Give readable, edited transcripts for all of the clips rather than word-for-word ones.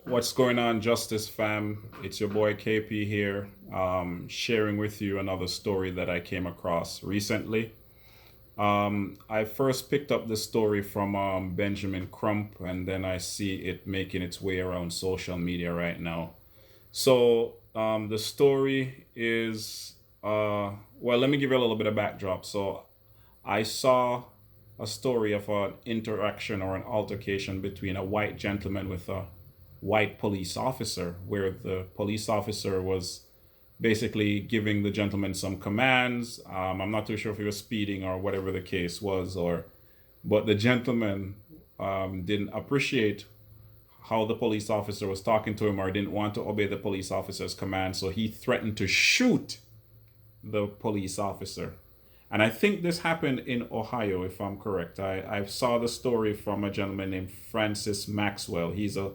What's going on, Justice Fam? It's your boy KP here, sharing with you another story that I came across recently. I first picked up the story from Benjamin Crump, and then I see it making its way around social media right now. So the story is, well, let me give you a little bit of backdrop. So I saw a story of an interaction or an altercation between a white gentleman with a white police officer, where the police officer was basically giving the gentleman some commands. I'm not too sure if he was speeding or whatever the case was, or but the gentleman didn't appreciate how the police officer was talking to him, or didn't want to obey the police officer's command, so he threatened to shoot the police officer. And I think this happened in Ohio, if I'm correct. I saw the story from a gentleman named Francis Maxwell. He's a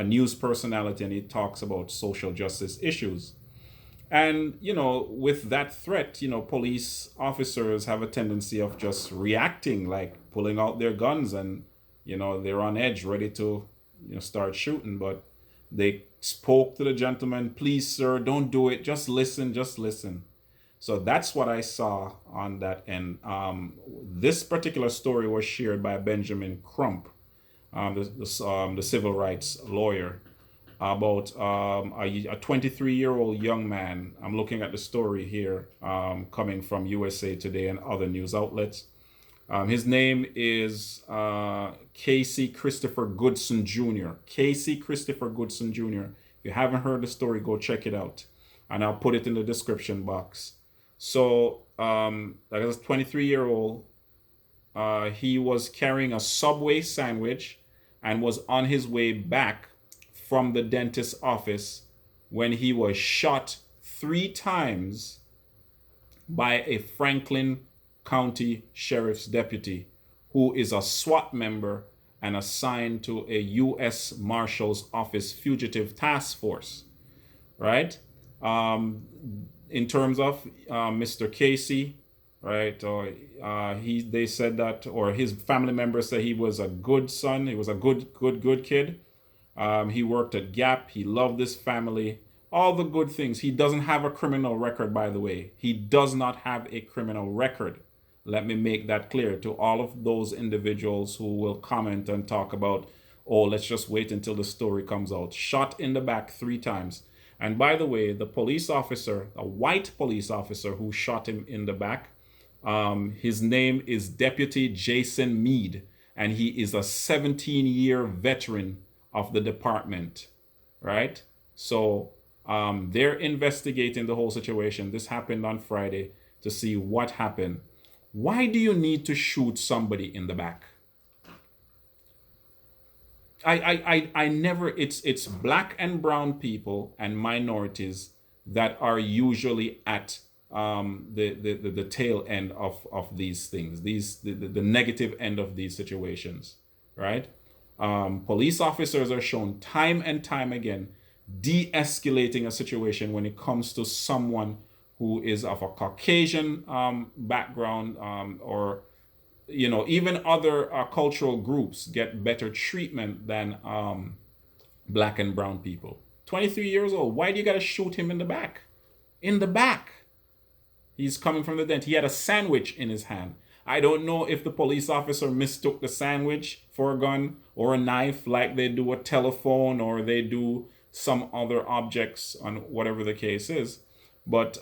news personality, and he talks about social justice issues. And, with that threat, police officers have a tendency of just reacting, like pulling out their guns, and, they're on edge, ready to, start shooting. But they spoke to the gentleman, please, sir, don't do it. Just listen, just listen. So that's what I saw on that end. This particular story was shared by Benjamin Crump, the civil rights lawyer, about a 23-year-old young man. I'm looking at the story here, coming from USA Today and other news outlets. His name is Casey Christopher Goodson Jr. Casey Christopher Goodson Jr. If you haven't heard the story, go check it out, and I'll put it in the description box. So, that is a 23-year-old. He was carrying a Subway sandwich and was on his way back from the dentist's office when he was shot 3 times by a Franklin County Sheriff's deputy who is a SWAT member and assigned to a U.S. Marshal's Office Fugitive Task Force, right? In terms of Mr. Casey, right? They said that, or his family members said he was a good son. He was a good kid. He worked at Gap. He loved this family. All the good things. He doesn't have a criminal record, by the way. He does not have a criminal record. Let me make that clear to all of those individuals who will comment and talk about, oh, let's just wait until the story comes out. Shot in the back 3 times. And by the way, the police officer, a white police officer who shot him in the back, his name is Deputy Jason Mead, and he is a 17-year veteran of the department, right? So they're investigating the whole situation. This happened on Friday to see what happened. Why do you need to shoot somebody in the back? I never, it's black and brown people and minorities that are usually at the tail end of these things, the negative end of these situations, right? Police officers are shown time and time again de-escalating a situation when it comes to someone who is of a Caucasian background, or even other cultural groups get better treatment than black and brown people. 23 years old. Why do you got to shoot him in the back? In the back. He's coming from the dent. He had a sandwich in his hand. I don't know if the police officer mistook the sandwich for a gun or a knife, like they do a telephone or they do some other objects, on whatever the case is. But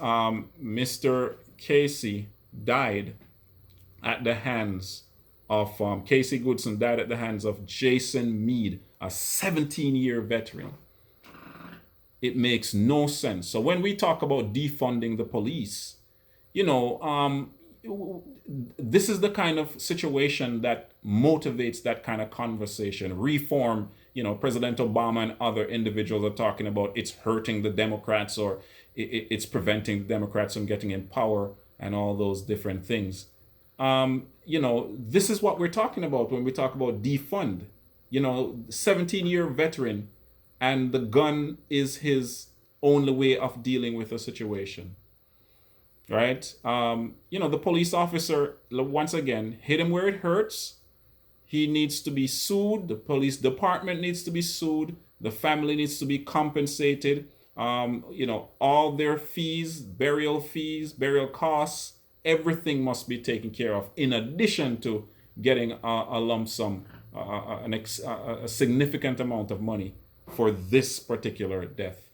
Mr. Casey died at the hands of Casey Goodson died at the hands of Jason Mead, a 17-year veteran. It makes no sense. So when we talk about defunding the police, this is the kind of situation that motivates that kind of conversation. Reform, President Obama and other individuals are talking about it's hurting the Democrats, or it's preventing the Democrats from getting in power and all those different things. This is what we're talking about when we talk about defund. 17-year veteran, and the gun is his only way of dealing with a situation, right? The police officer, once again, hit him where it hurts. He needs to be sued. The police department needs to be sued. The family needs to be compensated. All their fees, burial costs, everything must be taken care of, in addition to getting a lump sum, a significant amount of money for this particular death.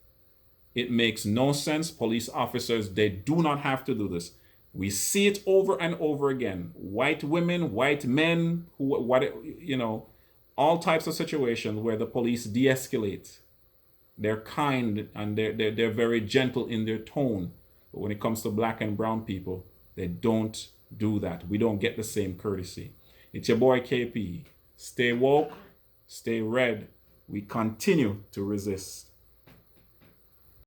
It makes no sense. Police officers, they do not have to do this. We see it over and over again. White women, white men, all types of situations where the police de-escalate. They're kind and they're very gentle in their tone. But when it comes to black and brown people, they don't do that. We don't get the same courtesy. It's your boy KP. Stay woke, stay red. We continue to resist.